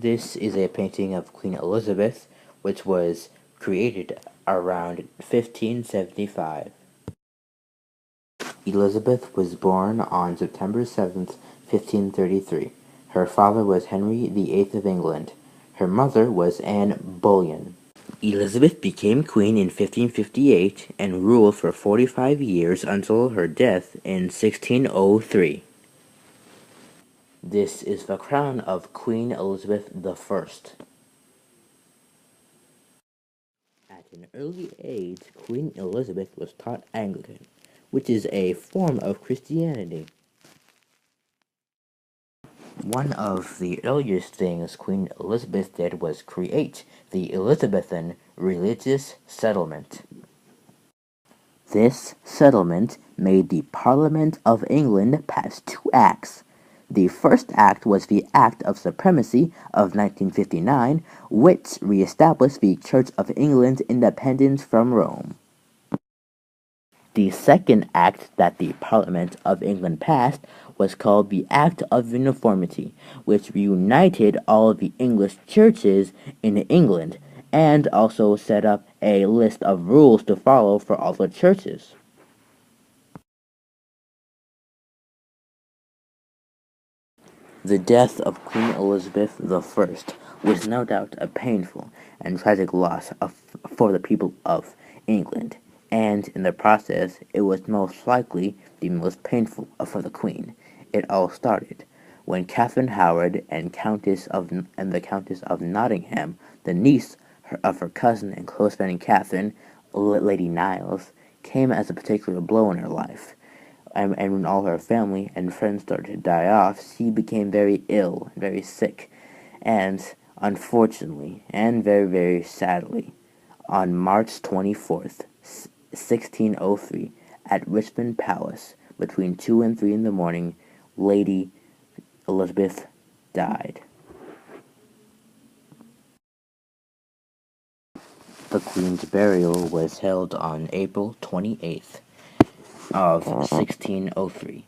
This is a painting of Queen Elizabeth, which was created around 1575. Elizabeth was born on September 7th, 1533. Her father was Henry VIII of England. Her mother was Anne Boleyn. Elizabeth became queen in 1558 and ruled for 45 years until her death in 1603. This is the crown of Queen Elizabeth I. At an early age, Queen Elizabeth was taught Anglican, which is a form of Christianity. One of the earliest things Queen Elizabeth did was create the Elizabethan religious settlement. This settlement made the Parliament of England pass two acts. The first act was the Act of Supremacy of 1959, which re-established the Church of England's independence from Rome. The second act that the Parliament of England passed was called the Act of Uniformity, which reunited all of the English churches in England and also set up a list of rules to follow for all the churches. The death of Queen Elizabeth I was no doubt a painful and tragic loss for the people of England, and in the process it was most likely the most painful for the Queen. It all started when Catherine Howard and the Countess of Nottingham, the niece of her cousin and close friend Catherine, Lady Niles, came as a particular blow in her life. And when all her family and friends started to die off, she became very ill and very sick. And unfortunately, and very, very sadly, on March 24th, 1603, at Richmond Palace, between 2 and 3 in the morning, Lady Elizabeth died. The Queen's burial was held on April 28th of 1603,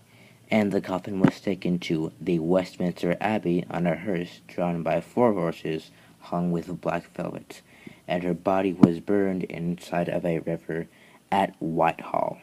and the coffin was taken to the Westminster Abbey on a hearse drawn by 4 horses hung with black velvet, and her body was burned inside of a river at Whitehall.